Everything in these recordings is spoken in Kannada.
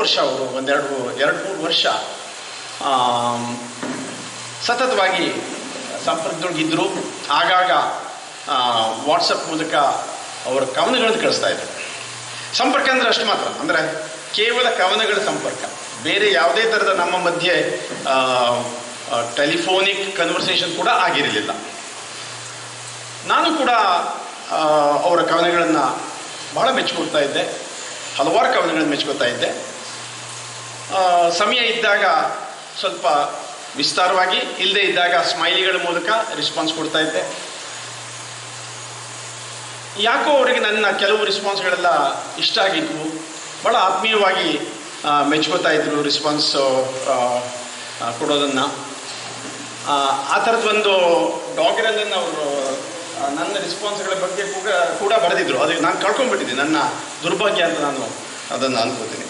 ವರ್ಷ ಅವರು ಎರಡು ಮೂರು ವರ್ಷ ಸತತವಾಗಿ ಸಂಪರ್ಕದೊಳಗಿದ್ದರು. ಆಗಾಗ ವಾಟ್ಸಪ್ ಮೂಲಕ ಅವರ ಕವನಗಳನ್ನು ಕಳಿಸ್ತಾ ಇದ್ದರು. ಸಂಪರ್ಕ ಅಂದರೆ ಅಷ್ಟು ಮಾತ್ರ, ಅಂದರೆ ಕೇವಲ ಕವನಗಳ ಸಂಪರ್ಕ, ಬೇರೆ ಯಾವುದೇ ಥರದ ನಮ್ಮ ಮಧ್ಯೆ ಟೆಲಿಫೋನಿಕ್ ಕನ್ವರ್ಸೇಷನ್ ಕೂಡ ಆಗಿರಲಿಲ್ಲ. ನಾನು ಕೂಡ ಅವರ ಕವನಗಳನ್ನು ಬಹಳ ಮೆಚ್ಕೊಳ್ತಾ ಇದ್ದೆ, ಹಲವಾರು ಕವನಗಳನ್ನು ಮೆಚ್ಕೋತಾ ಇದ್ದೆ. ಸಮಯ ಇದ್ದಾಗ ಸ್ವಲ್ಪ ವಿಸ್ತಾರವಾಗಿ, ಇಲ್ಲದೆ ಇದ್ದಾಗ ಸ್ಮೈಲಿಗಳ ಮೂಲಕ ರೆಸ್ಪಾನ್ಸ್ ಕೊಡ್ತಾ ಇದ್ದೆ. ಯಾಕೋ ಅವರಿಗೆ ನನ್ನ ಕೆಲವು ರೆಸ್ಪಾನ್ಸ್ಗಳೆಲ್ಲ ಇಷ್ಟ ಆಗಿದ್ವು, ಭಾಳ ಆತ್ಮೀಯವಾಗಿ ಮೆಚ್ಕೋತಾ ಇದ್ರು ರೆಸ್ಪಾನ್ಸ್ ಕೊಡೋದನ್ನು. ಆ ಥರದ್ದೊಂದು ಡಾಕ್ಯುಮೆಂಟನ್ನು ಅವರು ನನ್ನ ರೆಸ್ಪಾನ್ಸ್ಗಳ ಬಗ್ಗೆ ಕೂಡ ಬರೆದಿದ್ರು. ಅದಕ್ಕೆ ನಾನು ಕಳ್ಕೊಂಡ್ಬಿಟ್ಟಿದ್ದೀನಿ, ನನ್ನ ದುರ್ಭಾಗ್ಯ ಅಂತ ನಾನು ಅದನ್ನು ಅನ್ಕೋತೀನಿ.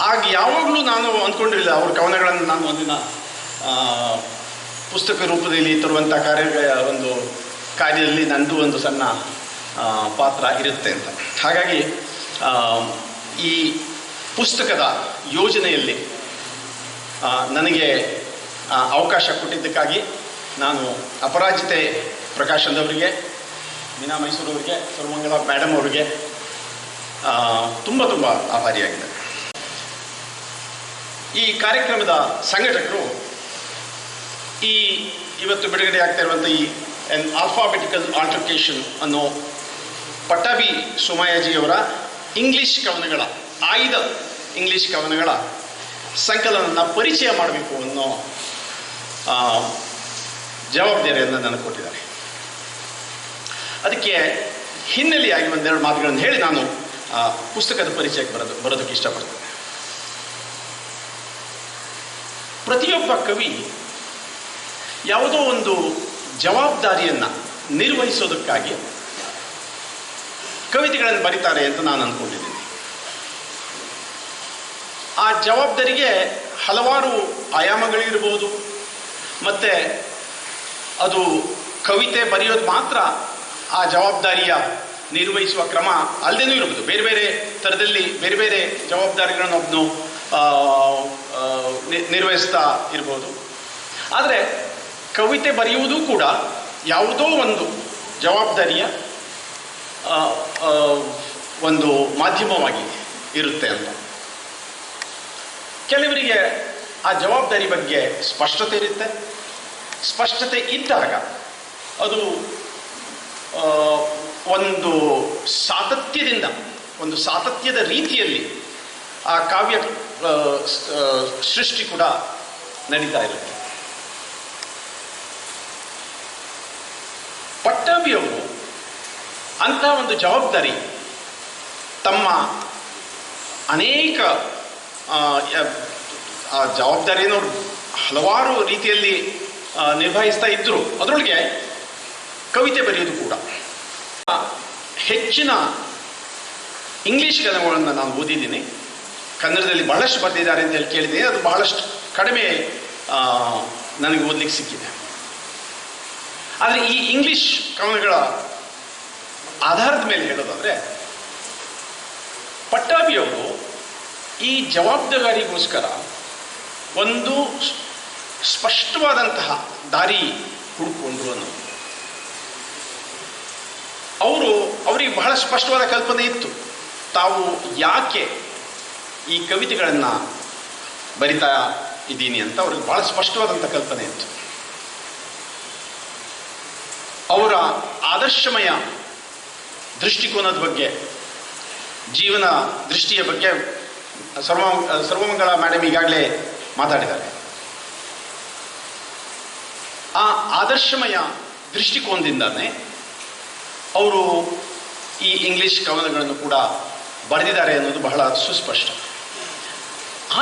ಆಗ ಯಾವಾಗಲೂ ನಾನು ಅಂದ್ಕೊಂಡಿರಲಿಲ್ಲ ಅವ್ರ ಕವನಗಳನ್ನು ನಾನು ಒಂದಿನ ಪುಸ್ತಕ ರೂಪದಲ್ಲಿ ತರುವಂಥ ಒಂದು ಕಾರ್ಯದಲ್ಲಿ ನನ್ನದು ಒಂದು ಸಣ್ಣ ಪಾತ್ರ ಇರುತ್ತೆ ಅಂತ. ಹಾಗಾಗಿ ಈ ಪುಸ್ತಕದ ಯೋಜನೆಯಲ್ಲಿ ನನಗೆ ಅವಕಾಶ ಕೊಟ್ಟಿದ್ದಕ್ಕಾಗಿ ನಾನು ಅಪರಾಜಿತೆ ಪ್ರಕಾಶನ್ ಅವರಿಗೆ, ಮೀನಾ ಮೈಸೂರು ಅವರಿಗೆ, ಸರ್ವಮಂಗಳ ಮೇಡಮ್ ಅವರಿಗೆ ತುಂಬ ತುಂಬ ಆಭಾರಿಯಾಗಿದೆ. ಈ ಕಾರ್ಯಕ್ರಮದ ಸಂಘಟಕರು ಇವತ್ತು ಬಿಡುಗಡೆ ಆಗ್ತಾ ಇರುವಂಥ ಈ ಎನ್ ಆಲ್ಫಾಬೆಟಿಕಲ್ ಆಲ್ಟರ್ಕೇಷನ್ ಅನ್ನೋ ಪಟ್ಟಾಭಿ ಸೋಮಯಾಜಿಯವರ ಇಂಗ್ಲೀಷ್ ಕವನಗಳ, ಆಯ್ದ ಇಂಗ್ಲೀಷ್ ಕವನಗಳ ಸಂಕಲನವನ್ನು ಪರಿಚಯ ಮಾಡಬೇಕು ಅನ್ನೋ ಜವಾಬ್ದಾರಿಯನ್ನು ನನಗೆ ಕೊಟ್ಟಿದ್ದಾರೆ. ಅದಕ್ಕೆ ಹಿನ್ನೆಲೆಯಾಗಿ ಒಂದೆರಡು ಮಾತುಗಳನ್ನು ಹೇಳಿ ನಾನು ಪುಸ್ತಕದ ಪರಿಚಯಕ್ಕೆ ಬರೋದಕ್ಕೆ ಇಷ್ಟಪಡ್ತೇನೆ. ಪ್ರತಿಯೊಬ್ಬ ಕವಿ ಯಾವುದೋ ಒಂದು ಜವಾಬ್ದಾರಿಯನ್ನು ನಿರ್ವಹಿಸೋದಕ್ಕಾಗಿ ಕವಿತೆಗಳನ್ನು ಬರೀತಾರೆ ಅಂತ ನಾನು ಅಂದ್ಕೊಂಡಿದ್ದೀನಿ. ಆ ಜವಾಬ್ದಾರಿಗೆ ಹಲವಾರು ಆಯಾಮಗಳಿರ್ಬೋದು, ಮತ್ತು ಅದು ಕವಿತೆ ಬರೆಯೋದು ಮಾತ್ರ ಆ ಜವಾಬ್ದಾರಿಯ ನಿರ್ವಹಿಸುವ ಕ್ರಮ ಅಲ್ಲದೇನೂ ಇರ್ಬೋದು. ಬೇರೆ ಬೇರೆ ಥರದಲ್ಲಿ ಬೇರೆ ಬೇರೆ ಜವಾಬ್ದಾರಿಗಳನ್ನು ಒಬ್ಬನು ನಿರ್ವಹಿಸ್ತಾ ಇರ್ಬೋದು. ಆದರೆ ಕವಿತೆ ಬರೆಯುವುದು ಕೂಡ ಯಾವುದೋ ಒಂದು ಜವಾಬ್ದಾರಿಯ ಒಂದು ಮಾಧ್ಯಮವಾಗಿ ಇರುತ್ತೆ ಅಂತ. ಕೆಲವರಿಗೆ ಆ ಜವಾಬ್ದಾರಿ ಬಗ್ಗೆ ಸ್ಪಷ್ಟತೆ ಇರುತ್ತೆ. ಸ್ಪಷ್ಟತೆ ಇದ್ದಾಗ ಅದು ಒಂದು ಸಾತತ್ಯದ ರೀತಿಯಲ್ಲಿ ಆ ಕಾವ್ಯ ಸೃಷ್ಟಿ ಕೂಡ ನಡೀತಾ ಇರುತ್ತೆ. ಪಟ್ಟಾಭಿಯವರು ಅಂಥ ಒಂದು ಜವಾಬ್ದಾರಿ ತಮ್ಮ ಅನೇಕ ಆ ಜವಾಬ್ದಾರಿಯನ್ನು ಹಲವಾರು ರೀತಿಯಲ್ಲಿ ನಿರ್ವಹಿಸ್ತಾ ಇದ್ದರು. ಅದರೊಳಗೆ ಕವಿತೆ ಬರೆಯೋದು ಕೂಡ. ಹೆಚ್ಚಿನ ಇಂಗ್ಲೀಷ್ ಕವನಗಳನ್ನು ನಾನು ಓದಿದ್ದೀನಿ. ಕನ್ನಡದಲ್ಲಿ ಬಹಳಷ್ಟು ಬರೆದಿದ್ದಾರೆ ಅಂತ ಹೇಳಿ ಕೇಳಿದ್ದೀನಿ. ಅದು ಬಹಳಷ್ಟು ಕಡಿಮೆ ನನಗೆ ಓದಲಿಕ್ಕೆ ಸಿಕ್ಕಿದೆ. ಆದರೆ ಈ ಇಂಗ್ಲೀಷ್ ಕವನಗಳ ಆಧಾರದ ಮೇಲೆ ಹೇಳೋದಾದರೆ, ಪಟ್ಟಾಭಿಯವರು ಈ ಜವಾಬ್ದಾರಿಗೋಸ್ಕರ ಒಂದು ಸ್ಪಷ್ಟವಾದಂತಹ ದಾರಿ ಹುಡುಕೊಂಡ್ರು ಅನ್ನೋದು. ಅವರಿಗೆ ಬಹಳ ಸ್ಪಷ್ಟವಾದ ಕಲ್ಪನೆ ಇತ್ತು, ತಾವು ಯಾಕೆ ಈ ಕವಿತೆಗಳನ್ನು ಬರಿತಾ ಇದ್ದೀನಿ ಅಂತ ಅವ್ರಿಗೆ ಬಹಳ ಸ್ಪಷ್ಟವಾದಂಥ ಕಲ್ಪನೆ ಇತ್ತು. ಅವರ ಆದರ್ಶಮಯ ದೃಷ್ಟಿಕೋನದ ಬಗ್ಗೆ, ಜೀವನ ದೃಷ್ಟಿಯ ಬಗ್ಗೆ ಸರ್ವಮಂಗಳ ಮೇಡಮ್ ಈಗಾಗಲೇ ಮಾತಾಡಿದ್ದಾರೆ. ಆ ಆದರ್ಶಮಯ ದೃಷ್ಟಿಕೋನದಿಂದಾನೇ ಅವರು ಈ ಇಂಗ್ಲೀಷ್ ಕವನಗಳನ್ನು ಕೂಡ ಬರೆದಿದ್ದಾರೆ ಅನ್ನೋದು ಬಹಳ ಸುಸ್ಪಷ್ಟ.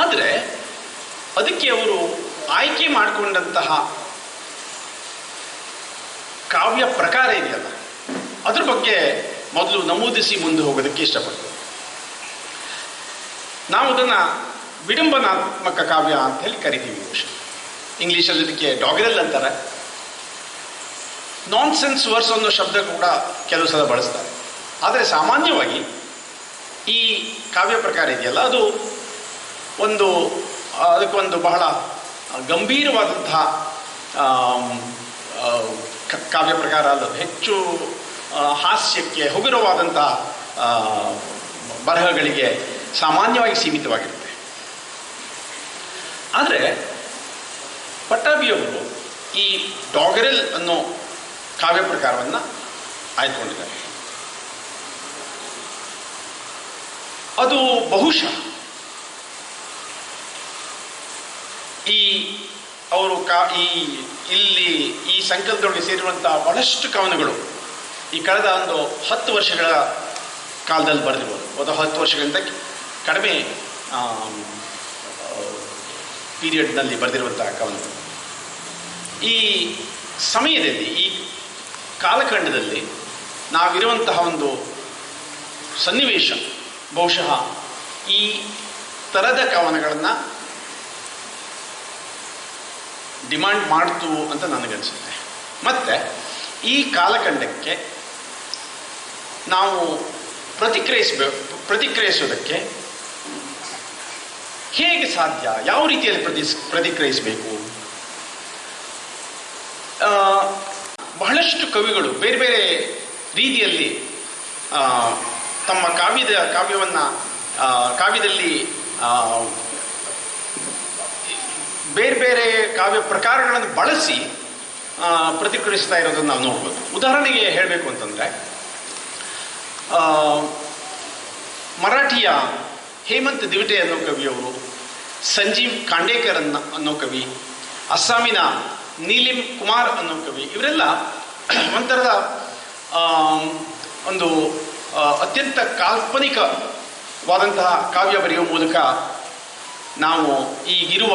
ಆದರೆ ಅದಕ್ಕೆ ಅವರು ಆಯ್ಕೆ ಮಾಡಿಕೊಂಡಂತಹ ಕಾವ್ಯ ಪ್ರಕಾರ ಇದೆಯಲ್ಲ, ಅದ್ರ ಬಗ್ಗೆ ಮೊದಲು ನಮೂದಿಸಿ ಮುಂದೆ ಹೋಗೋದಕ್ಕೆ ಇಷ್ಟಪಡ್ತೇವೆ. ನಾವು ಅದನ್ನು ವಿಡಂಬನಾತ್ಮಕ ಕಾವ್ಯ ಅಂತ ಹೇಳಿ ಕರಿತೀವಿ. ಇಂಗ್ಲೀಷಲ್ಲಿ ಇದಕ್ಕೆ ಡಾಗರಲ್ ಅಂತಾರೆ. ನಾನ್ಸೆನ್ಸ್ ವರ್ಸ್ ಅನ್ನೋ ಶಬ್ದ ಕೂಡ ಕೆಲವು ಸಲ ಬಳಸ್ತಾರೆ. ಆದರೆ ಸಾಮಾನ್ಯವಾಗಿ ಈ ಕಾವ್ಯ ಪ್ರಕಾರ ಇದೆಯಲ್ಲ, ಅದು ಒಂದು ಅದಕ್ಕೊಂದು ಬಹಳ ಗಂಭೀರವಾದಂತಹ ಕಾವ್ಯ ಪ್ರಕಾರ ಅಲ್ಲ. ಹೆಚ್ಚು ಹಾಸ್ಯಕ್ಕೆ ಹಗುರವಾದಂತಹ ಬರಹಗಳಿಗೆ ಸಾಮಾನ್ಯವಾಗಿ ಸೀಮಿತವಾಗಿರುತ್ತೆ. ಆದರೆ ಪಟ್ಟಾಭಿಯವರು ಈ ಡಾಗರೆಲ್ ಅನ್ನೋ ಕಾವ್ಯ ಪ್ರಕಾರವನ್ನು ಆಯ್ದುಕೊಂಡಿದ್ದಾರೆ. ಅದು ಬಹುಶಃ ಈ ಅವರು ಇಲ್ಲಿ ಈ ಸಂಕಲನದೊಳಗೆ ಸೇರಿರುವಂತಹ ಬಹಳಷ್ಟು ಕವನಗಳು ಈ ಕಳೆದ ಒಂದು 10 ವರ್ಷಗಳ ಕಾಲದಲ್ಲಿ ಬರೆದಿರ್ಬೋದು. ಒಂದು 10 ವರ್ಷಗಳಿಂದ ಕಡಿಮೆ ಪೀರಿಯಡ್ನಲ್ಲಿ ಬರೆದಿರುವಂತಹ ಕವನಗಳು. ಈ ಸಮಯದಲ್ಲಿ, ಈ ಕಾಲಖಂಡದಲ್ಲಿ ನಾವಿರುವಂತಹ ಒಂದು ಸನ್ನಿವೇಶ ಬಹುಶಃ ಈ ಥರದ ಕವನಗಳನ್ನು ಡಿಮಾಂಡ್ ಮಾಡ್ತು ಅಂತ ನನಗನ್ಸುತ್ತೆ. ಮತ್ತು ಈ ಕಾಲಖಂಡಕ್ಕೆ ನಾವು ಪ್ರತಿಕ್ರಿಯಿಸೋದಕ್ಕೆ ಹೇಗೆ ಸಾಧ್ಯ, ಯಾವ ರೀತಿಯಲ್ಲಿ ಪ್ರತಿಕ್ರಿಯಿಸಬೇಕು? ಬಹಳಷ್ಟು ಕವಿಗಳು ಬೇರೆ ಬೇರೆ ರೀತಿಯಲ್ಲಿ ತಮ್ಮ ಕಾವ್ಯದಲ್ಲಿ ಬೇರೆ ಬೇರೆ ಕಾವ್ಯ ಪ್ರಕಾರಗಳನ್ನು ಬಳಸಿ ಪ್ರತಿಕ್ರಿಯಿಸ್ತಾ ಇರೋದನ್ನು ನಾವು ನೋಡ್ಬೋದು. ಉದಾಹರಣೆಗೆ ಹೇಳಬೇಕು ಅಂತಂದರೆ, ಮರಾಠಿಯ ಹೇಮಂತ್ ದಿವಿಟೆ ಅನ್ನೋ ಕವಿಯವರು, ಸಂಜೀವ್ ಖಾಂಡೇಕರ್ ಅನ್ನೋ ಕವಿ, ಅಸ್ಸಾಮಿನ ನೀಲಿಮ್ ಕುಮಾರ್ ಅನ್ನೋ ಕವಿ, ಇವರೆಲ್ಲ ಒಂಥರದ ಒಂದು ಅತ್ಯಂತ ಕಾಲ್ಪನಿಕವಾದಂತಹ ಕಾವ್ಯ ಬರೆಯುವ ಮೂಲಕ ನಾವು ಈಗಿರುವ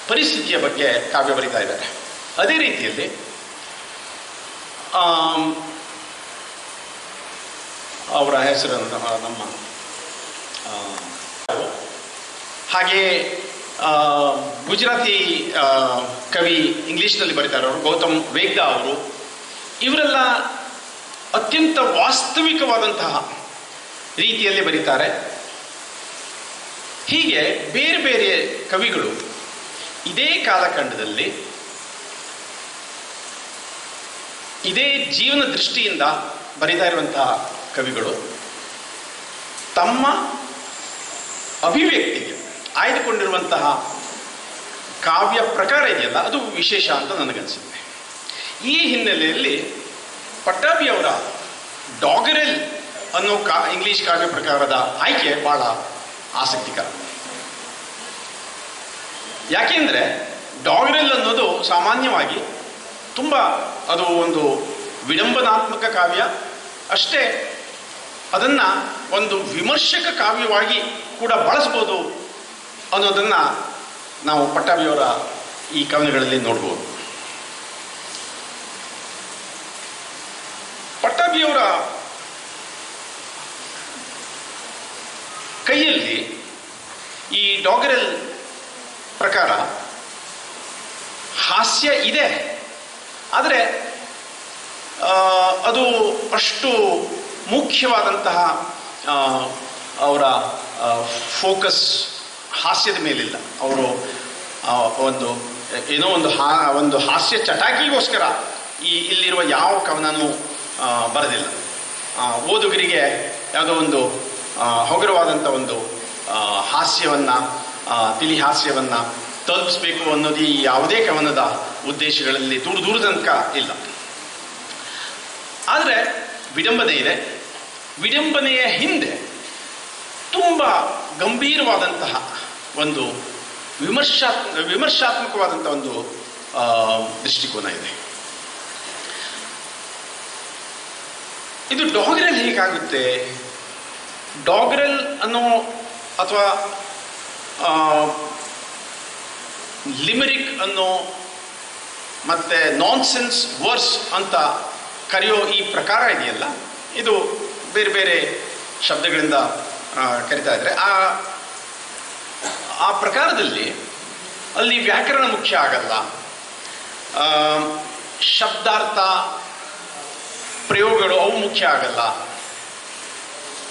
ಪರಿಸ್ಥಿತಿಯ ಬಗ್ಗೆ ಕಾವ್ಯ ಬರೀತಾ ಇದ್ದಾರೆ. ಅದೇ ರೀತಿಯಲ್ಲಿ ಅವರ ಹೆಸರನ್ನು ನಮ್ಮ ಹಾಗೆ ಗುಜರಾತಿ ಕವಿ ಇಂಗ್ಲೀಷ್ನಲ್ಲಿ ಬರೀತಾರೆ ಅವರು, ಗೌತಮ್ ವೇಗ್ದಾ ಅವರು. ಇವರೆಲ್ಲ ಅತ್ಯಂತ ವಾಸ್ತವಿಕವಾದಂತಹ ರೀತಿಯಲ್ಲಿ ಬರೀತಾರೆ. ಹೀಗೆ ಬೇರೆ ಬೇರೆ ಕವಿಗಳು ಇದೇ ಕಾಲಖಂಡದಲ್ಲಿ ಇದೇ ಜೀವನ ದೃಷ್ಟಿಯಿಂದ ಬರೀತಾ ಇರುವಂತಹ ಕವಿಗಳು ತಮ್ಮ ಅಭಿವ್ಯಕ್ತಿಗೆ ಆಯ್ದುಕೊಂಡಿರುವಂತಹ ಕಾವ್ಯ ಪ್ರಕಾರ ಇದೆಯಲ್ಲ, ಅದು ವಿಶೇಷ ಅಂತ ನನಗನ್ಸುತ್ತೆ. ಈ ಹಿನ್ನೆಲೆಯಲ್ಲಿ ಪಟ್ಟಾಭಿಯವರ ಡಾಗರೆಲ್ ಅನ್ನೋ ಇಂಗ್ಲಿಷ್ ಕಾವ್ಯ ಪ್ರಕಾರದ ಆಯ್ಕೆ ಬಹಳ ಆಸಕ್ತಿಕರ. ಯಾಕೆಂದರೆ ಡಾಗರೆಲ್ ಅನ್ನೋದು ಸಾಮಾನ್ಯವಾಗಿ ತುಂಬ ಅದು ಒಂದು ವಿಡಂಬನಾತ್ಮಕ ಕಾವ್ಯ ಅಷ್ಟೇ, ಅದನ್ನು ಒಂದು ವಿಮರ್ಶಕ ಕಾವ್ಯವಾಗಿ ಕೂಡ ಬಳಸ್ಬೋದು ಅನ್ನೋದನ್ನು ನಾವು ಪಟ್ಟಾಭಿಯವರ ಈ ಕವನಗಳಲ್ಲಿ ನೋಡ್ಬೋದು. ಪಟ್ಟಾಭಿಯವರ ಕೈಯಲ್ಲಿ ಈ ಡಾಗರೆಲ್ ಪ್ರಕಾರ ಹಾಸ್ಯ ಇದೆ, ಆದರೆ ಅದು ಅಷ್ಟು ಮುಖ್ಯವಾದಂತಹ ಅವರ ಫೋಕಸ್ ಹಾಸ್ಯದ ಮೇಲಿಲ್ಲ. ಅವರು ಒಂದು ಹಾಸ್ಯ ಚಟಾಕಿಗೋಸ್ಕರ ಇಲ್ಲಿರುವ ಯಾವ ಕವನನೂ ಬರೆದಿಲ್ಲ. ಓದುಗರಿಗೆ ಯಾವುದೋ ಒಂದು ಹಗುರವಾದಂಥ ಒಂದು ಹಾಸ್ಯವನ್ನು, ತಿಳಿ ಹಾಸ್ಯವನ್ನು ತಲುಪಿಸ್ಬೇಕು ಅನ್ನೋದು ಈ ಯಾವುದೇ ಕವನದ ಉದ್ದೇಶಗಳಲ್ಲಿ ದೂರ ತನಕ ಇಲ್ಲ. ಆದರೆ ವಿಡಂಬನೆ ಇದೆ. ವಿಡಂಬನೆಯ ಹಿಂದೆ ತುಂಬ ಗಂಭೀರವಾದಂತಹ ಒಂದು ವಿಮರ್ಶಾತ್ಮಕವಾದಂಥ ಒಂದು ದೃಷ್ಟಿಕೋನ ಇದೆ. ಇದು ಡಾಗರೆಲ್ ಹೇಗಾಗುತ್ತೆ? ಡಾಗರೆಲ್ ಅನ್ನೋ ಅಥವಾ ಲಿಮರಿಕ್ ಅನ್ನೋ ಮತ್ತು ನಾನ್ಸೆನ್ಸ್ ವರ್ಸ್ ಅಂತ ಕರೆಯೋ ಈ ಪ್ರಕಾರ ಇದೆಯಲ್ಲ, ಇದು ಬೇರೆ ಬೇರೆ ಶಬ್ದಗಳಿಂದ ಕರಿತಾ ಇದ್ದಾರೆ. ಆ ಪ್ರಕಾರದಲ್ಲಿ ಅಲ್ಲಿ ವ್ಯಾಕರಣ ಮುಖ್ಯ ಆಗಲ್ಲ, ಶಬ್ದಾರ್ಥ ಪ್ರಯೋಗಗಳು ಅವು ಮುಖ್ಯ ಆಗಲ್ಲ.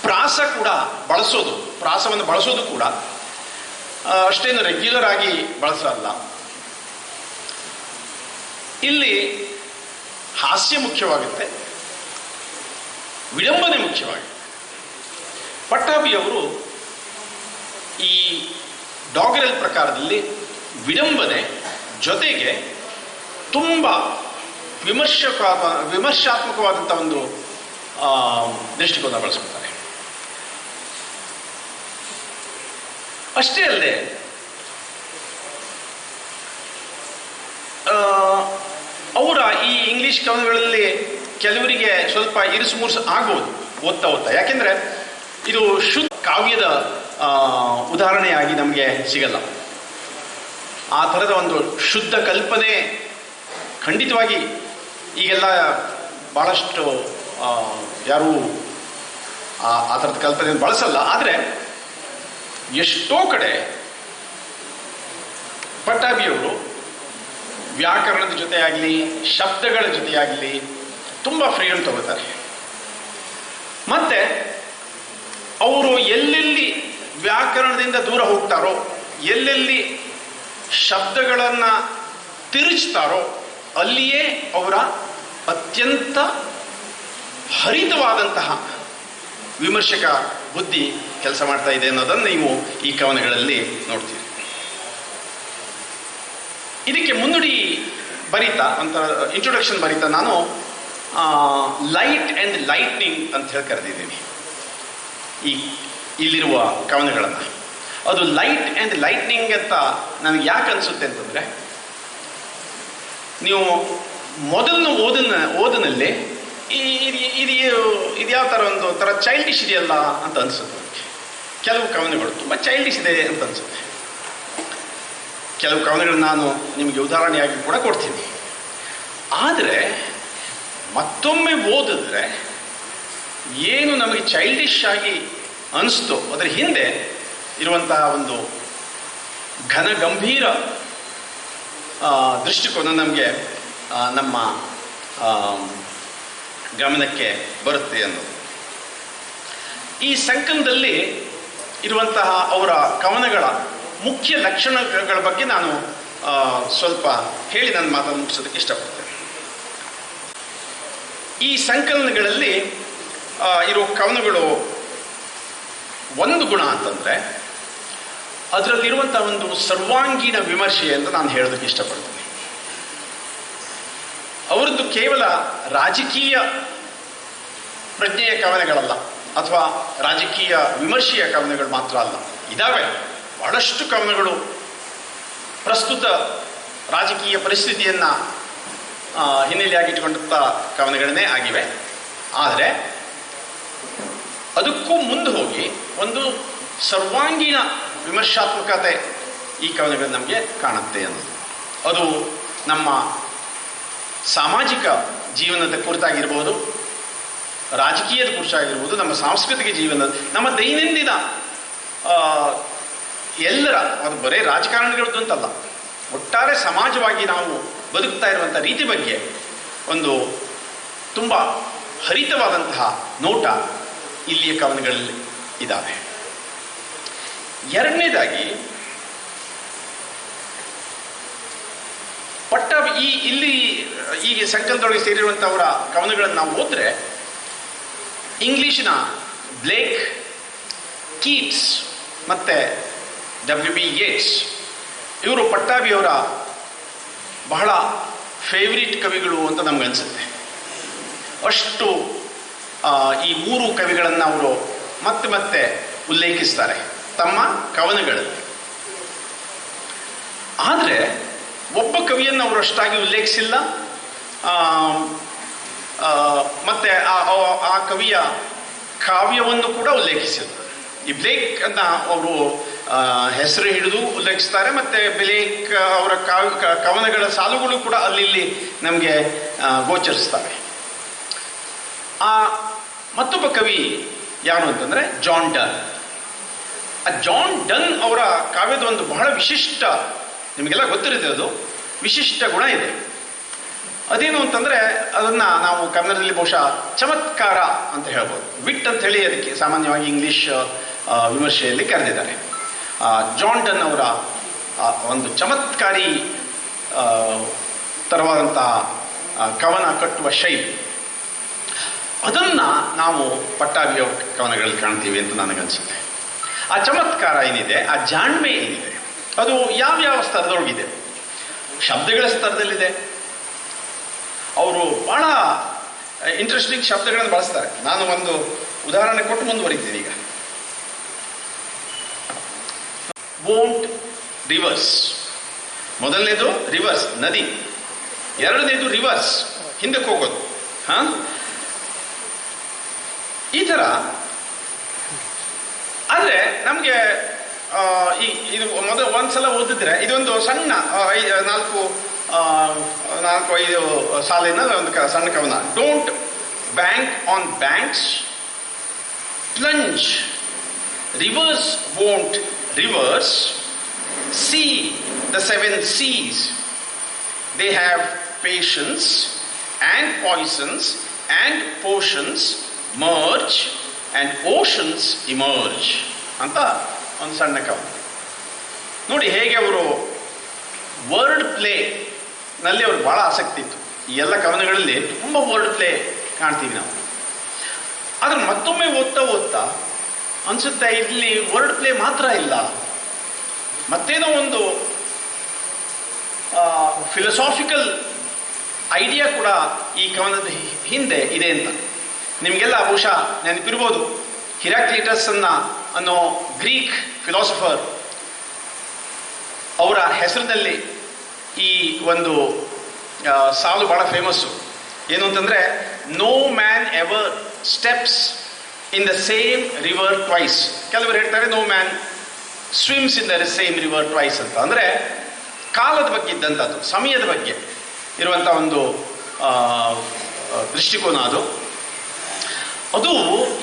ಪ್ರಾಸವನ್ನು ಬಳಸೋದು ಕೂಡ ಅಷ್ಟೇನು ರೆಗ್ಯುಲರ್ ಆಗಿ ಬಳಸಲ್ಲ. ಇಲ್ಲಿ ಹಾಸ್ಯ ಮುಖ್ಯವಾಗುತ್ತೆ, ವಿಡಂಬನೆ ಮುಖ್ಯವಾಗುತ್ತೆ. ಪಟ್ಟಾಭಿಯವರು ಈ ಡಾಗರೆಲ್ ಪ್ರಕಾರದಲ್ಲಿ ವಿಡಂಬನೆ ಜೊತೆಗೆ ತುಂಬ ವಿಮರ್ಶಾತ್ಮಕವಾದಂಥ ಒಂದು ದೃಷ್ಟಿಕೋನ ಬಳಸ್ಕೊತಾರೆ. ಅಷ್ಟೇ ಅಲ್ಲದೆ ಅವರ ಈ ಇಂಗ್ಲಿಷ್ ಕವನಗಳಲ್ಲಿ ಕೆಲವರಿಗೆ ಸ್ವಲ್ಪ ಇರುಸು ಮುರುಸು ಆಗ್ಬೋದು ಓದ್ತಾ. ಯಾಕೆಂದರೆ ಇದು ಶುದ್ಧ ಕಾವ್ಯದ ಉದಾಹರಣೆಯಾಗಿ ನಮಗೆ ಸಿಗಲ್ಲ. ಆ ಥರದ ಒಂದು ಶುದ್ಧ ಕಲ್ಪನೆ ಖಂಡಿತವಾಗಿ ಈಗೆಲ್ಲ ಭಾಳಷ್ಟು ಯಾರೂ ಆ ಥರದ ಕಲ್ಪನೆಯನ್ನು ಬಳಸಲ್ಲ. ಆದರೆ ಎಷ್ಟೋ ಕಡೆ ಪಟ್ಟಾಭಿಯವರು ವ್ಯಾಕರಣದ ಜೊತೆಯಾಗಲಿ ಶಬ್ದಗಳ ಜೊತೆಯಾಗಲಿ ತುಂಬ ಫ್ರೀಡಮ್ ತಗೋತಾರೆ. ಮತ್ತೆ ಅವರು ಎಲ್ಲೆಲ್ಲಿ ವ್ಯಾಕರಣದಿಂದ ದೂರ ಹೋಗ್ತಾರೋ, ಎಲ್ಲೆಲ್ಲಿ ಶಬ್ದಗಳನ್ನು ತಿರುಚ್ತಾರೋ ಅಲ್ಲಿಯೇ ಅವರ ಅತ್ಯಂತ ಹರಿತವಾದಂತಹ ವಿಮರ್ಶಕ ಬುದ್ಧಿ ಕೆಲಸ ಮಾಡ್ತಾ ಇದೆ ಅನ್ನೋದನ್ನು ನೀವು ಈ ಕವನಗಳಲ್ಲಿ ನೋಡ್ತೀರಿ. ಇದಕ್ಕೆ ಮುನ್ನುಡಿ ಬರೀತಾ ಒಂಥರ ಇಂಟ್ರೊಡಕ್ಷನ್ ಬರೀತಾ ನಾನು ಲೈಟ್ ಆ್ಯಂಡ್ ಲೈಟ್ನಿಂಗ್ ಅಂತ ಹೇಳಿ ಕರೆದಿದ್ದೀನಿ ಇಲ್ಲಿರುವ ಕವನಗಳನ್ನು. ಅದು ಲೈಟ್ ಆ್ಯಂಡ್ ಲೈಟ್ನಿಂಗ್ ಅಂತ ನನಗೆ ಯಾಕೆ ಅನಿಸುತ್ತೆ ಅಂತಂದರೆ, ನೀವು ಮೊದಲನ ಓದಿನಲ್ಲಿ ಇದು ಯಾವ ಥರ ಒಂದು ಥರ ಚೈಲ್ಡಿಶ್ ಇದೆಯಲ್ಲ ಅಂತ ಅನಿಸುತ್ತೆ ನನಗೆ. ಕೆಲವು ಕವನಗಳು ತುಂಬ ಚೈಲ್ಡಿಶ್ ಇದೆ ಅಂತ ಅನಿಸುತ್ತೆ. ಕೆಲವು ಕವನಗಳು ನಾನು ನಿಮಗೆ ಉದಾಹರಣೆಯಾಗಿ ಕೂಡ ಕೊಡ್ತೀನಿ. ಆದರೆ ಮತ್ತೊಮ್ಮೆ ಓದಿದ್ರೆ ಏನು ನಮಗೆ ಚೈಲ್ಡಿಶ್ ಆಗಿ ಅನಿಸ್ತೋ ಅದರ ಹಿಂದೆ ಇರುವಂತಹ ಒಂದು ಘನ ಗಂಭೀರ ದೃಷ್ಟಿಕೋನ ನಮಗೆ ನಮ್ಮ ಗಮನಕ್ಕೆ ಬರುತ್ತೆ ಅನ್ನೋದು. ಈ ಸಂಕಲನದಲ್ಲಿ ಇರುವಂತಹ ಅವರ ಕವನಗಳ ಮುಖ್ಯ ಲಕ್ಷಣಗಳ ಬಗ್ಗೆ ನಾನು ಸ್ವಲ್ಪ ಹೇಳಿ ನನ್ನ ಮಾತನ್ನು ಮುಗಿಸೋದಕ್ಕೆ ಇಷ್ಟಪಡ್ತೇನೆ. ಈ ಸಂಕಲನಗಳಲ್ಲಿ ಇರೋ ಕವನಗಳು ಒಂದು ಗುಣ ಅಂತಂದರೆ ಅದರಲ್ಲಿರುವಂಥ ಒಂದು ಸರ್ವಾಂಗೀಣ ವಿಮರ್ಶೆ ಅಂತ ನಾನು ಹೇಳೋದಕ್ಕೆ ಇಷ್ಟಪಡ್ತೀನಿ. ಅವರದ್ದು ಕೇವಲ ರಾಜಕೀಯ ಪ್ರಜ್ಞೆಯ ಕವನಗಳಲ್ಲ, ಅಥವಾ ರಾಜಕೀಯ ವಿಮರ್ಶೆಯ ಕವನಗಳು ಮಾತ್ರ ಅಲ್ಲ. ಇದ್ದಾವೆ ಬಹಳಷ್ಟು ಕವನಗಳು ಪ್ರಸ್ತುತ ರಾಜಕೀಯ ಪರಿಸ್ಥಿತಿಯನ್ನು ಹಿನ್ನೆಲೆಯಾಗಿಟ್ಟುಕೊಂಡಂಥ ಕವನಗಳನ್ನೇ ಆಗಿವೆ. ಆದರೆ ಅದಕ್ಕೂ ಮುಂದೆ ಹೋಗಿ ಒಂದು ಸರ್ವಾಂಗೀಣ ವಿಮರ್ಶಾತ್ಮಕತೆ ಈ ಕವನಗಳು ನಮಗೆ ಕಾಣುತ್ತೆ ಅನ್ನೋದು. ಅದು ನಮ್ಮ ಸಾಮಾಜಿಕ ಜೀವನದ ಕುರಿತಾಗಿರ್ಬೋದು, ರಾಜಕೀಯದ ಕುರಿತಾಗಿರ್ಬೋದು, ನಮ್ಮ ಸಾಂಸ್ಕೃತಿಕ ಜೀವನದ, ನಮ್ಮ ದೈನಂದಿನ ಎಲ್ಲರ, ಅದು ಬರೀ ರಾಜಕಾರಣಿಗಳದ್ದು ಅಂತಲ್ಲ, ಒಟ್ಟಾರೆ ಸಮಾಜವಾಗಿ ನಾವು ಬದುಕ್ತಾ ಇರುವಂಥ ರೀತಿ ಬಗ್ಗೆ ಒಂದು ತುಂಬ ಹರಿತವಾದಂತಹ ನೋಟ ಇಲ್ಲಿಯ ಕವನಗಳಲ್ಲಿ ಇದ್ದಾವೆ. ಎರಡನೇದಾಗಿ ಇಲ್ಲಿ ಈ ಸಂಕಲನದೊಳಗೆ ಸೇರಿರುವಂಥವರ ಕವನಗಳನ್ನು ನಾವು ಓದಿದ್ರೆ ಇಂಗ್ಲಿಷಿನ ಬ್ಲೇಕ್, ಕೀಟ್ಸ್ ಮತ್ತು W.B. ಯೇಟ್ಸ್ ಇವರು ಪಟ್ಟಾಭಿಯವರ ಬಹಳ ಫೇವ್ರಿಟ್ ಕವಿಗಳು ಅಂತ ನಮಗನ್ಸುತ್ತೆ. ಅಷ್ಟು ಈ ಮೂರು ಕವಿಗಳನ್ನು ಅವರು ಮತ್ತೆ ಮತ್ತೆ ಉಲ್ಲೇಖಿಸ್ತಾರೆ ತಮ್ಮ ಕವನಗಳಲ್ಲಿ. ಆದರೆ ಒಬ್ಬ ಕವಿಯನ್ನು ಅವರು ಅಷ್ಟಾಗಿ ಉಲ್ಲೇಖಿಸಿಲ್ಲ. ಮತ್ತು ಆ ಕವಿಯ ಕಾವ್ಯವನ್ನು ಕೂಡ ಉಲ್ಲೇಖಿಸಿಲ್ಲ. ಈ ಬ್ಲೇಕ್ ಅನ್ನ ಅವರು ಹೆಸರು ಹಿಡಿದು ಉಲ್ಲೇಖಿಸ್ತಾರೆ, ಮತ್ತು ಬ್ಲೇಕ್ ಅವರ ಕವನಗಳ ಸಾಲುಗಳು ಕೂಡ ಅಲ್ಲಿ ನಮಗೆ ಗೋಚರಿಸ್ತವೆ. ಮತ್ತೊಬ್ಬ ಕವಿ ಯಾರು ಅಂತಂದರೆ ಜಾನ್ ಡನ್. ಜಾನ್ ಡನ್ ಅವರ ಕಾವ್ಯದ ಒಂದು ಬಹಳ ವಿಶಿಷ್ಟ, ನಿಮಗೆಲ್ಲ ಗೊತ್ತಿರುತ್ತೆ, ಅದು ವಿಶಿಷ್ಟ ಗುಣ ಇದೆ. ಅದೇನು ಅಂತಂದರೆ ಅದನ್ನು ನಾವು ಕನ್ನಡದಲ್ಲಿ ಬಹುಶಃ ಚಮತ್ಕಾರ ಅಂತ ಹೇಳ್ಬೋದು. ವಿಟ್ ಅಂತ ಹೇಳಿ ಅದಕ್ಕೆ ಸಾಮಾನ್ಯವಾಗಿ ಇಂಗ್ಲೀಷ್ ವಿಮರ್ಶೆಯಲ್ಲಿ ಕರೆದಿದ್ದಾರೆ. ಜಾನ್ ಡನ್ ಅವರ ಒಂದು ಚಮತ್ಕಾರಿ ತರವಾದಂತಹ ಕವನ ಕಟ್ಟುವ ಶೈಲಿ, ಅದನ್ನು ನಾವು ಪಟ್ಟಾಭಿಯ ಕವನಗಳಲ್ಲಿ ಕಾಣ್ತೀವಿ ಅಂತ ನನಗನ್ಸುತ್ತೆ. ಆ ಚಮತ್ಕಾರ ಏನಿದೆ, ಆ ಜಾಣ್ಮೆ ಏನಿದೆ, ಅದು ಯಾವ್ಯಾವ ಸ್ತರದೊಳಗಿದೆ. ಶಬ್ದಗಳ ಸ್ತರದಲ್ಲಿದೆ. ಅವರು ಬಹಳ ಇಂಟ್ರೆಸ್ಟಿಂಗ್ ಶಬ್ದಗಳನ್ನು ಬಳಸ್ತಾರೆ. ನಾನು ಒಂದು ಉದಾಹರಣೆ ಕೊಟ್ಟು ಮುಂದುವರಿತೀನಿ. ಈಗ ವೋಂಟ್ ರಿವರ್ಸ್, ಮೊದಲನೇದು ರಿವರ್ಸ್ ನದಿ, ಎರಡನೇದು ರಿವರ್ಸ್ ಹಿಂದಕ್ಕೆ ಹೋಗೋದು. ಈ ಥರ ಆದರೆ ನಮಗೆ ಇದು ಮೊದಲು ಒಂದ್ಸಲ ಓದಿದ್ರೆ ಇದೊಂದು ಸಣ್ಣ 4-5 ಸಾಲಿನ ಒಂದು ಸಣ್ಣ ಕವನ. Don't bank on banks, plunge, rivers won't reverse, see the 7 seas, they have patience and poisons and potions merge and oceans emerge ಅಂತ ಒಂದು ಸಣ್ಣ ಕವನ. ನೋಡಿ ಹೇಗೆ ಅವರು ವರ್ಡ್ ಪ್ಲೇ ನಲ್ಲಿ ಅವ್ರಿಗೆ ಬಹಳ ಆಸಕ್ತಿ ಇತ್ತು. ಈ ಎಲ್ಲ ಕವನಗಳಲ್ಲಿ ತುಂಬ ವರ್ಡ್ ಪ್ಲೇ ಕಾಣ್ತೀವಿ ನಾವು. ಆದರೆ ಮತ್ತೊಮ್ಮೆ ಓದ್ತಾ ಅನ್ಸುತ್ತೆ ಇಲ್ಲಿ ವರ್ಡ್ ಪ್ಲೇ ಮಾತ್ರ ಇಲ್ಲ, ಮತ್ತೇನೋ ಒಂದು ಫಿಲಸಾಫಿಕಲ್ ಐಡಿಯಾ ಕೂಡ ಈ ಕವನದ ಹಿಂದೆ ಇದೆ ಅಂತ ನಿಮಗೆಲ್ಲ ಬಹುಶಃ ನೆನಪಿರ್ಬೋದು. ಹಿರಾಕ್ಲಿಟಸ್ ಅನ್ನೋ ಗ್ರೀಕ್ ಫಿಲಾಸಫರ್, ಅವರ ಹೆಸರಿನಲ್ಲಿ ಈ ಒಂದು ಸಾಲು ಬಹಳ ಫೇಮಸ್ಸು. ಏನು ಅಂತಂದರೆ, no man ever steps in the same river twice. ಕೆಲವರು ಹೇಳ್ತಾರೆ no man swims in the same river twice ಅಂತ. ಅಂದರೆ ಕಾಲದ ಬಗ್ಗೆ ಇದ್ದಂಥದ್ದು, ಸಮಯದ ಬಗ್ಗೆ ಇರುವಂಥ ಒಂದು ದೃಷ್ಟಿಕೋನ ಅದು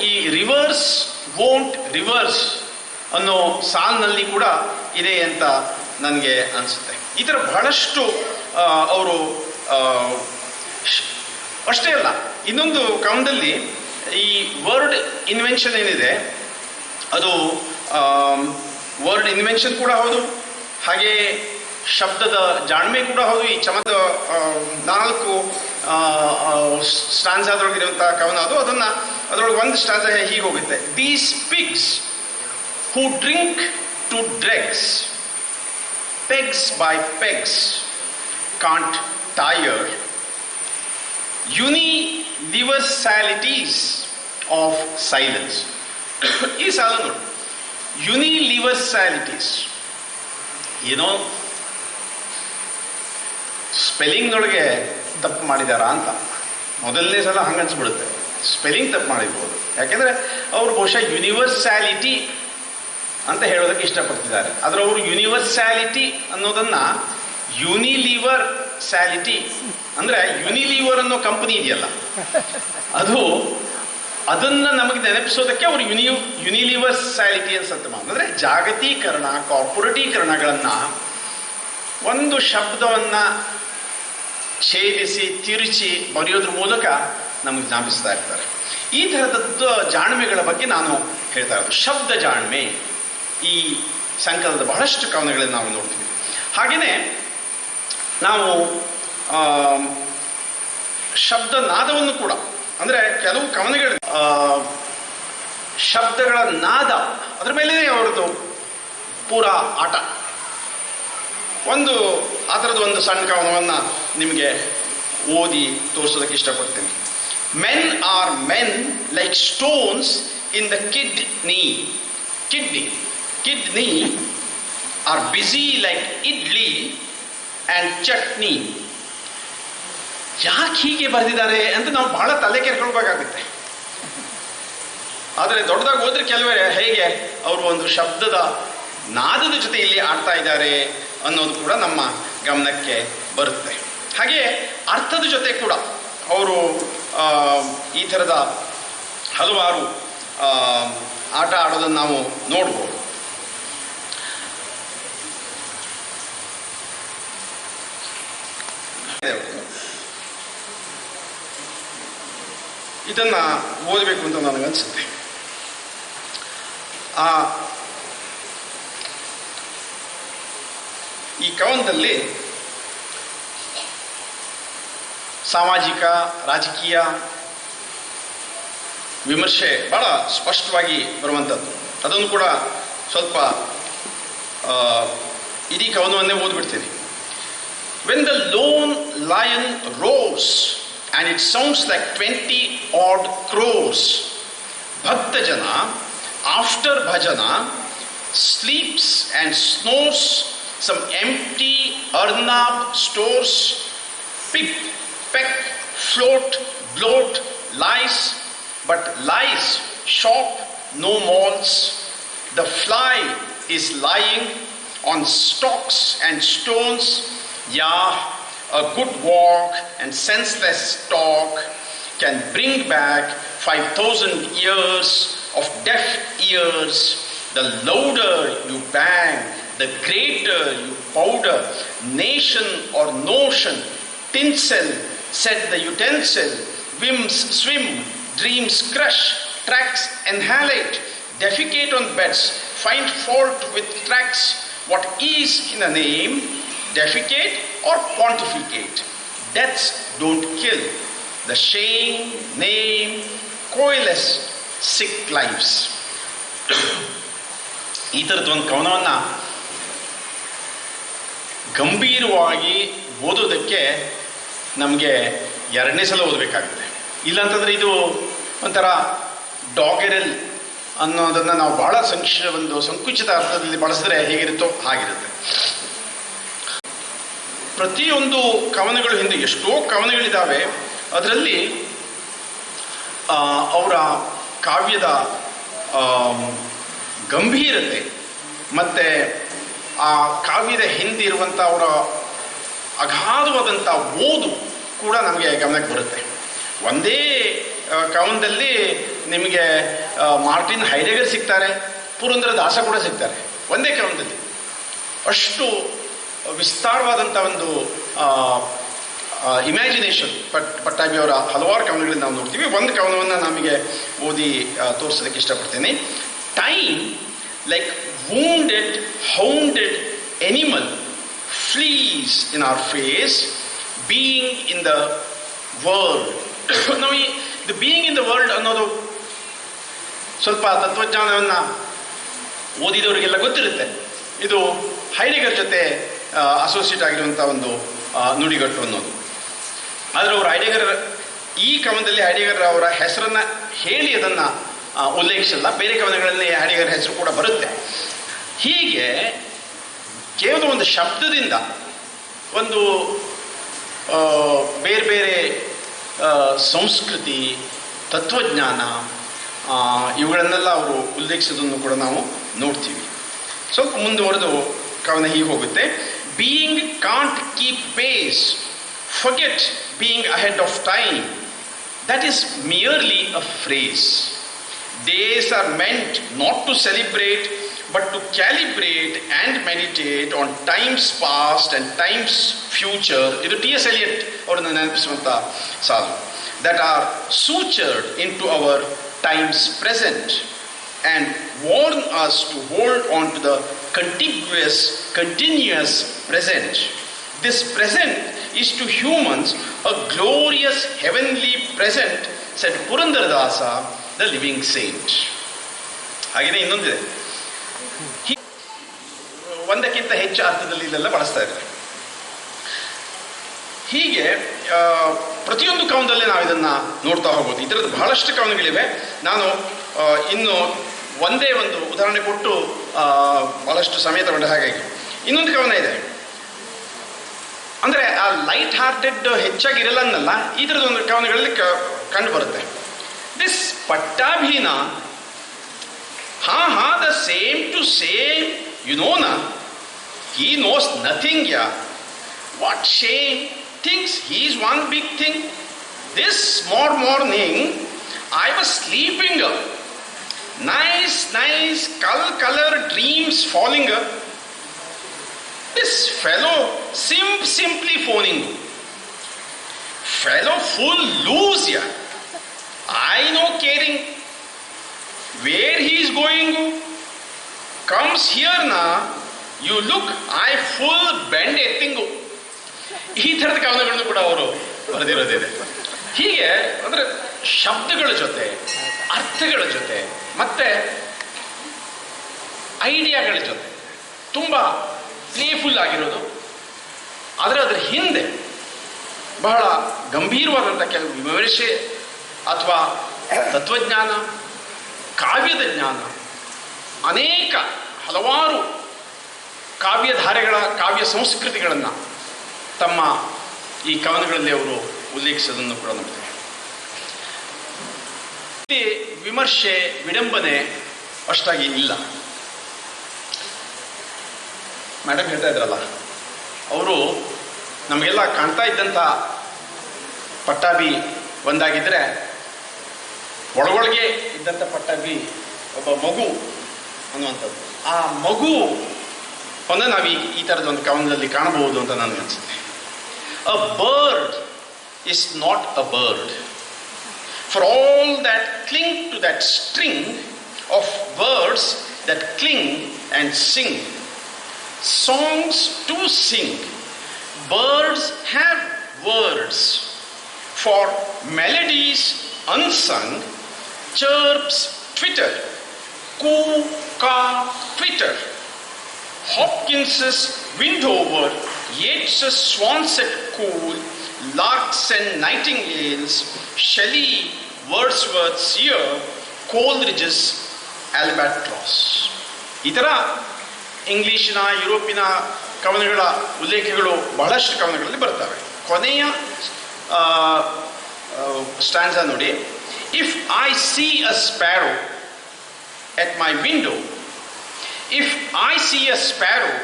ಈ ರಿವರ್ಸ್ ವೋಂಟ್ ರಿವರ್ಸ್ ಅನ್ನೋ ಸಾಲಿನಲ್ಲಿ ಕೂಡ ಇದೆ ಅಂತ ನನಗೆ ಅನಿಸುತ್ತೆ. ಈ ಥರ ಬಹಳಷ್ಟು ಅವರು ಅಷ್ಟೇ ಅಲ್ಲ, ಇನ್ನೊಂದು ಕವನದಲ್ಲಿ ಈ ವರ್ಡ್ ಇನ್ವೆನ್ಷನ್ ಏನಿದೆ ಅದು ವರ್ಡ್ ಇನ್ವೆನ್ಷನ್ ಕೂಡ ಹೌದು, ಹಾಗೆ ಶಬ್ದದ ಜಾಣ್ಮೆ ಕೂಡ ಹೌದು. ಈ ಚಮದ 4 ಸ್ಟಾನ್ಸಾದೊಳಗಿರುವಂಥ ಕವನ ಅದರೊಳಗೆ ಒಂದು ಸ್ಟಾನ್ಸ ಹೀಗೆ ಹೋಗುತ್ತೆ. These pigs who drink to dregs, pegs by pegs can't tire, universalities of silence. ಈ ಸಾಲು ನೋಡಿ, ಯುನಿವರ್ಸಾಲಿಟೀಸ್. ಏನೋ ಸ್ಪೆಲ್ಲಿಂಗ್ನೊಳಗೆ ತಪ್ಪು ಮಾಡಿದಾರಾ ಅಂತ ಮೊದಲನೇ ಸಲ ಹಂಗನ್ಸ್ಬಿಡುತ್ತೆ. ಸ್ಪೆಲ್ಲಿಂಗ್ ತಪ್ಪು ಮಾಡಿರ್ಬೋದು, ಯಾಕೆಂದರೆ ಅವರು ಬಹುಶಃ ಯೂನಿವರ್ಸಾಲಿಟಿ ಅಂತ ಹೇಳೋದಕ್ಕೆ ಇಷ್ಟಪಡ್ತಿದ್ದಾರೆ. ಆದರೆ ಅವರು ಯೂನಿವರ್ಸಾಲಿಟಿ ಅನ್ನೋದನ್ನು ಯೂನಿಲಿವರ್ ಸ್ಯಾಲಿಟಿ, ಅಂದರೆ ಯೂನಿಲಿವರ್ ಅನ್ನೋ ಕಂಪನಿ ಇದೆಯಲ್ಲ ಅದನ್ನು ನಮಗೆ ನೆನಪಿಸೋದಕ್ಕೆ ಅವರು ಯೂನಿವರ್ಸಾಲಿಟಿ ಅನ್ಸತ್ತೆ. ಅಂದರೆ ಜಾಗತೀಕರಣ, ಕಾರ್ಪೊರೇಟೀಕರಣಗಳನ್ನು ಒಂದು ಶಬ್ದವನ್ನು ಛೇದಿಸಿ ತಿರುಚಿ ಬರೆಯೋದ್ರ ಮೂಲಕ ನಮಗೆ ಜ್ಞಾಪಿಸ್ತಾ ಇರ್ತಾರೆ. ಈ ಥರದ ಜಾಣ್ಮೆಗಳ ಬಗ್ಗೆ ನಾನು ಹೇಳ್ತಾ ಇರೋದು. ಶಬ್ದ ಜಾಣ್ಮೆ ಈ ಸಂಕಲನದ ಬಹಳಷ್ಟು ಕವನಗಳಲ್ಲಿ ನಾವು ನೋಡ್ತೀವಿ. ಹಾಗೆಯೇ ನಾವು ಶಬ್ದ ನಾದವನ್ನು ಕೂಡ, ಅಂದರೆ ಕೆಲವು ಕವನಗಳು ಶಬ್ದಗಳ ನಾದ ಅದರ ಮೇಲೇ ಅವರದ್ದು ಪೂರಾ ಆಟ. ಆ ಥರದ್ದು ಒಂದು ಸಣ್ಣ ಕವನವನ್ನು ನಿಮಗೆ ಓದಿ ತೋರಿಸೋದಕ್ಕೆ ಇಷ್ಟಪಡ್ತೀನಿ. Men are men like stones in the kidney are busy like idli and chutney. ಯಾಕೆ ಹೀಗೆ ಬರೆದಿದ್ದಾರೆ ಅಂತ ನಾವು ಬಹಳ ತಲೆ ಕೆರ್ಕೊಳ್ಬೇಕಾಗುತ್ತೆ. ಆದರೆ ದೊಡ್ಡದಾಗಿ ಹೋದ್ರೆ ಕೆಲವೇ ಹೇಗೆ ಅವರು ಒಂದು ಶಬ್ದದ ನಾದದ ಜೊತೆ ಇಲ್ಲಿ ಆಡ್ತಾ ಇದ್ದಾರೆ ಅನ್ನೋದು ಕೂಡ ನಮ್ಮ ಗಮನಕ್ಕೆ ಬರುತ್ತೆ. ಹಾಗೆ ಅರ್ಥದ ಜೊತೆ ಕೂಡ ಅವರು ಈ ಥರದ ಹಲವಾರು ಆಟ ಆಡೋದನ್ನು ನಾವು ನೋಡ್ಬೋದು. ಇದನ್ನು ಓದಬೇಕು ಅಂತ ನನಗನ್ಸುತ್ತೆ. ಈ ಕವನದಲ್ಲಿ ಸಾಮಾಜಿಕ ರಾಜಕೀಯ ವಿಮರ್ಶೆ ಬಹಳ ಸ್ಪಷ್ಟವಾಗಿ ಬರುವಂಥದ್ದು. ಅದನ್ನು ಕೂಡ ಸ್ವಲ್ಪ ಇಡೀ ಕವನವನ್ನೇ ಓದ್ಬಿಡ್ತೀನಿ. When the lone lion roars and it sounds like 20 odd crores, bhakta jana after bhajana sleeps and snores, some empty arnab stores, pip, peck, float, bloat, lies, but lies shop no malls. The fly is lying on stocks and stones. Yeah, a good walk and senseless talk can bring back 5,000 years of deaf ears. The louder you bang, the greater you powder. Nation or notion, tinsel, said the utensil. Whims swim, dreams crush, tracks annihilate. Defecate on beds, find fault with tracks. What is in a name? Defecate or pontificate. Deaths don't kill. The shame, name, coalesce sick lives. ಈ ಥರದ್ದು ಒಂದು ಕವನವನ್ನು ಗಂಭೀರವಾಗಿ ಓದೋದಕ್ಕೆ ನಮಗೆ ಎರಡನೇ ಸಲ ಓದಬೇಕಾಗುತ್ತೆ. ಇಲ್ಲಾಂತಂದರೆ ಇದು ಒಂಥರ ಡಾಗೆರಲ್ ಅನ್ನೋದನ್ನು ನಾವು ಭಾಳ ಒಂದು ಸಂಕುಚಿತ ಅರ್ಥದಲ್ಲಿ ಬಳಸಿದ್ರೆ ಹೇಗಿರುತ್ತೋ ಹಾಗಿರುತ್ತೆ. ಪ್ರತಿಯೊಂದು ಕವನಗಳು ಹಿಂದೆ ಎಷ್ಟೋ ಕವನಗಳಿದ್ದಾವೆ. ಅದರಲ್ಲಿ ಅವರ ಕಾವ್ಯದ ಗಂಭೀರತೆ ಮತ್ತು ಆ ಕಾವ್ಯದ ಹಿಂದೆ ಇರುವಂಥ ಅವರ ಅಗಾಧವಾದಂಥ ಓದು ಕೂಡ ನಮಗೆ ಗಮನಕ್ಕೆ ಬರುತ್ತೆ. ಒಂದೇ ಕವನದಲ್ಲಿ ನಿಮಗೆ ಮಾರ್ಟಿನ್ ಹೈಡೆಗರ್ ಸಿಗ್ತಾರೆ, ಪುರಂದರದಾಸ ಕೂಡ ಸಿಗ್ತಾರೆ ಒಂದೇ ಕವನದಲ್ಲಿ. ಅಷ್ಟು ವಿಸ್ತಾರವಾದಂಥ ಒಂದು ಇಮ್ಯಾಜಿನೇಷನ್ ಪಟ್ಟಾಭಿಯವರ ಹಲವಾರು ಕವನಗಳಲ್ಲಿ ನಾವು ನೋಡ್ತೀವಿ. ಒಂದು ಕವನವನ್ನು ನಮಗೆ ಓದಿ ತೋರಿಸೋದಕ್ಕೆ ಇಷ್ಟಪಡ್ತೀನಿ. Time like wounded, hounded animal flees in our face, being in the world. ನಾವು ಇದು ಬೀಯಿಂಗ್ ಇನ್ ದ ವರ್ಲ್ಡ್ ಅನ್ನೋದು ಸ್ವಲ್ಪ ತತ್ವಜ್ಞಾನವನ್ನು ಓದಿದವರಿಗೆಲ್ಲ ಗೊತ್ತಿರುತ್ತೆ. ಇದು ಹೈಡೆಗರ್ ಜೊತೆ ಅಸೋಸಿಯೇಟ್ ಆಗಿರುವಂಥ ಒಂದು ನುಡಿಗಟ್ಟು ಅನ್ನೋದು. ಆದರೆ ಅವರು ಹೈಡೆಗರ್ ಈ ಕವನದಲ್ಲಿ ಹೈಡೆಗರ್ ಅವರ ಹೆಸರನ್ನು ಹೇಳಿ ಅದನ್ನು ಉಲ್ಲೇಖಿಸಲ್ಲ. ಬೇರೆ ಕವನಗಳಲ್ಲಿ ಹೈಡೆಗರ್ ಹೆಸರು ಕೂಡ ಬರುತ್ತೆ. ಹೀಗೆ ಕೇವಲ ಒಂದು ಶಬ್ದದಿಂದ ಒಂದು ಬೇರೆ ಬೇರೆ ಸಂಸ್ಕೃತಿ, ತತ್ವಜ್ಞಾನ ಇವುಗಳನ್ನೆಲ್ಲ ಅವರು ಉಲ್ಲೇಖಿಸೋದನ್ನು ಕೂಡ ನಾವು ನೋಡ್ತೀವಿ. ಸ್ವಲ್ಪ ಮುಂದುವರೆದು ಕವನ ಹೀಗೆ ಹೋಗುತ್ತೆ. Being can't keep pace, forget being ahead of time, that is merely a phrase. Days are meant not to celebrate but to calibrate and meditate on times past and times future. ಇದು ಟಿ.ಎಸ್. ಎಲಿಯಟ್ ಅವರನ್ನು ನೆನಪಿಸುವಂಥ ಸಾಲು. That are sutured into our times present and warn us to hold on to the continuous present. This present is to humans a glorious heavenly present, said Purandaradasa, the living saint. ಹಾಗೆಯೇ ಇನ್ನೊಂದಿದೆ, ಒಂದಕ್ಕಿಂತ ಹೆಚ್ಚು ಅರ್ಥದಲ್ಲಿ ಇಲ್ಲೆಲ್ಲ ಬಳಸ್ತಾ ಇದ್ದಾರೆ. ಹೀಗೆ ಪ್ರತಿಯೊಂದು ಕವನದಲ್ಲಿ ನಾವು ಇದನ್ನು ನೋಡ್ತಾ ಹೋಗ್ಬೋದು. ಇದರದ್ದು ಬಹಳಷ್ಟು ಕವನಗಳಿವೆ. ನಾನು ಇನ್ನು ಒಂದೇ ಒಂದು ಉದಾಹರಣೆ ಕೊಟ್ಟು ಬಹಳಷ್ಟು ಸಮಯ ತಗೊಂಡ ಹಾಗಾಗಿ ಇನ್ನೊಂದು ಕವನ ಇದೆ. ಅಂದರೆ ಆ ಲೈಟ್ ಹಾರ್ಟೆಡ್ ಹೆಚ್ಚಾಗಿರಲ್ಲ ಅನ್ನಲ್ಲ, ಈ ಥರದ ಒಂದು ಕವನಗಳಲ್ಲಿ ಕಂಡು ಬರುತ್ತೆ. ದಿಸ್ ಪಟ್ಟಾಭಿನ the same to same, you know na, he knows nothing, yeah. What shame, thinks he is one big thing. This morning I was sleeping up, nice color dreams falling up. This fellow simply phoning, fellow full loose, yeah. I know caring. Where he is going, comes here na, you look, I full bend ಎತ್ತಿಂಗು. ಈ ಥರದ ಕವನಗಳನ್ನು ಕೂಡ ಅವರು ಬರೆದಿರೋದಿದೆ. ಹೀಗೆ ಅಂದರೆ ಶಬ್ದಗಳ ಜೊತೆ, ಅರ್ಥಗಳ ಜೊತೆ, ಮತ್ತೆ ಐಡಿಯಾಗಳ ಜೊತೆ ತುಂಬ ಪ್ಲೇಫುಲ್ ಆಗಿರೋದು. ಆದರೆ ಅದರ ಹಿಂದೆ ಬಹಳ ಗಂಭೀರವಾದಂಥ ಕೆಲವು ವಿಮರ್ಶೆ ಅಥವಾ ತತ್ವಜ್ಞಾನ, ಕಾವ್ಯದ ಜ್ಞಾನ, ಅನೇಕ ಹಲವಾರು ಕಾವ್ಯಧಾರೆಗಳ ಕಾವ್ಯ ಸಂಸ್ಕೃತಿಗಳನ್ನು ತಮ್ಮ ಈ ಕವನಗಳಲ್ಲಿ ಅವರು ಉಲ್ಲೇಖಿಸೋದನ್ನು ಕೂಡ ನೋಡ್ತೇವೆ. ವಿಮರ್ಶೆ, ವಿಡಂಬನೆ ಅಷ್ಟಾಗಿ ಇಲ್ಲ. ಮೇಡಮ್ ಹೇಳ್ತಾ ಇದ್ರಲ್ಲ, ಅವರು ನಮಗೆಲ್ಲ ಕಾಣ್ತಾ ಇದ್ದಂಥ ಪಟ್ಟಾಭಿ ಒಂದಾಗಿದ್ದರೆ, ಒಳಗೊಳಗೆ ಇದ್ದಂಥ ಪಟ್ಟಾಭಿ ಒಬ್ಬ ಮಗು ಅನ್ನುವಂಥದ್ದು. ಆ ಮಗು ಒಂದು ನಾವು ಈ ಥರದ ಒಂದು ಕವನದಲ್ಲಿ ಕಾಣಬಹುದು ಅಂತ ನನಗನ್ಸುತ್ತೆ. A bird is not a bird. For all that cling to that string of birds that cling and sing, songs to sing, birds have words. For melodies unsung, chirps twitter, coo, caw, twitter. Hopkins's Windover, Yeats's Swansett cool, larks and nightingales, Shelley, Wordsworth's ear, Coleridge's albatross. ಈ ಥರ ಇಂಗ್ಲೀಷಿನ, ಯುರೋಪಿನ ಕವನಗಳ ಉಲ್ಲೇಖಗಳು ಬಹಳಷ್ಟು ಕವನಗಳಲ್ಲಿ ಬರ್ತವೆ. ಕೊನೆಯ ಸ್ಟ್ಯಾನ್ಸ ನೋಡಿ, if I C a sparrow at my window, if I see a sparrow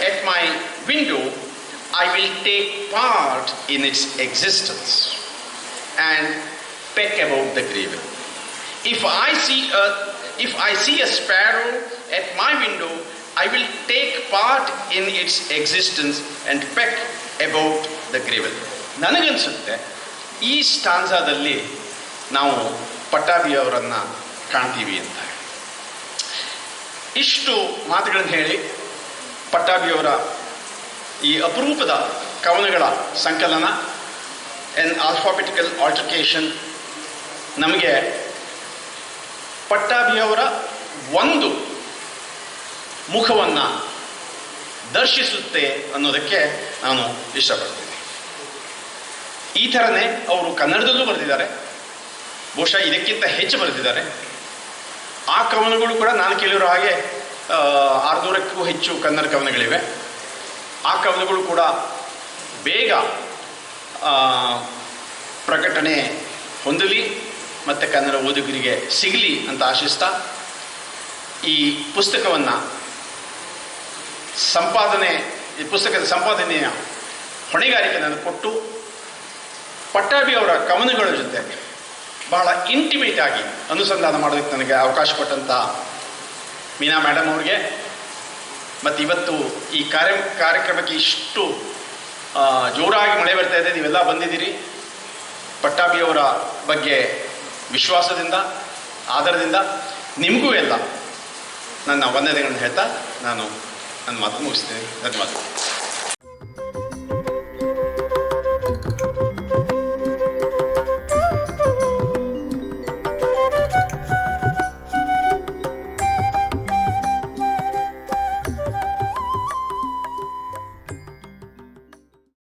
at my window, I will take part in its existence and peck about the gravel. If I see a sparrow at my window, I will take part in its existence and peck about the gravel. ನನಗನ್ಸುತ್ತೆ ಈ ಸ್ಟಾನ್ಸಾದಲ್ಲಿ ನಾವು ಪಟ್ಟಾಭಿಯವರನ್ನು ಕಾಣ್ತೀವಿ ಅಂತ. ಇಷ್ಟು ಮಾತುಗಳನ್ನು ಹೇಳಿ ಪಟ್ಟಾಭಿಯವರ ಈ ಅಪರೂಪದ ಕವನಗಳ ಸಂಕಲನ ಎನ್ ಆಲ್ಫಾಬೆಟಿಕಲ್ ಆಲ್ಟರ್ಕೇಷನ್ ನಮಗೆ ಪಟ್ಟಾಭಿಯವರ ಒಂದು ಮುಖವನ್ನು ದರ್ಶಿಸುತ್ತೆ ಅನ್ನೋದಕ್ಕೆ ನಾನು ಇಷ್ಟಪಡ್ತೀನಿ. ಈ ಥರನೇ ಅವರು ಕನ್ನಡದಲ್ಲೂ ಬರೆದಿದ್ದಾರೆ, ಬಹುಶಃ ಇದಕ್ಕಿಂತ ಹೆಚ್ಚು ಬರೆದಿದ್ದಾರೆ. ಆ ಕವನಗಳು ಕೂಡ ನಾನು ಕೇಳಿರೋ ಹಾಗೆ 600ಕ್ಕೂ ಹೆಚ್ಚು ಕನ್ನಡ ಕವನಗಳಿವೆ. ಆ ಕವನಗಳು ಕೂಡ ಬೇಗ ಪ್ರಕಟಣೆ ಹೊಂದಲಿ ಮತ್ತು ಕನ್ನಡ ಓದುಗರಿಗೆ ಸಿಗಲಿ ಅಂತ ಆಶಿಸ್ತಾ, ಈ ಪುಸ್ತಕವನ್ನು ಈ ಪುಸ್ತಕದ ಸಂಪಾದನೆಯ ಹೊಣೆಗಾರಿಕೆ ನನಗೆ ಕೊಟ್ಟು ಪಟ್ಟಾಭಿ ಅವರ ಕವನಗಳ ಜೊತೆ ಬಹಳ ಇಂಟಿಮೇಟ್ ಆಗಿ ಅನುಸಂಧಾನ ಮಾಡೋದಕ್ಕೆ ನನಗೆ ಅವಕಾಶ ಕೊಟ್ಟಂಥ ಮೀನಾ ಮೇಡಮ್ ಅವ್ರಿಗೆ, ಮತ್ತು ಇವತ್ತು ಈ ಕಾರ್ಯಕ್ರಮಕ್ಕೆ ಇಷ್ಟು ಜೋರಾಗಿ ಮಳೆ ಬರ್ತಾ ಇದೆ, ನೀವೆಲ್ಲ ಬಂದಿದ್ದೀರಿ. ಪಟ್ಟಾಭಿಯವರ ಬಗ್ಗೆ ವಿಶ್ವಾಸದಿಂದ, ಆಧಾರದಿಂದ ನಿಮಗೂ ಎಲ್ಲ ನನ್ನ ವಂದನೆಗಳನ್ನು ಹೇಳ್ತಾ ನಾನು ನನ್ನ ಮಾತನ್ನು ಮುಗಿಸ್ತೇನೆ. ಧನ್ಯವಾದಗಳು.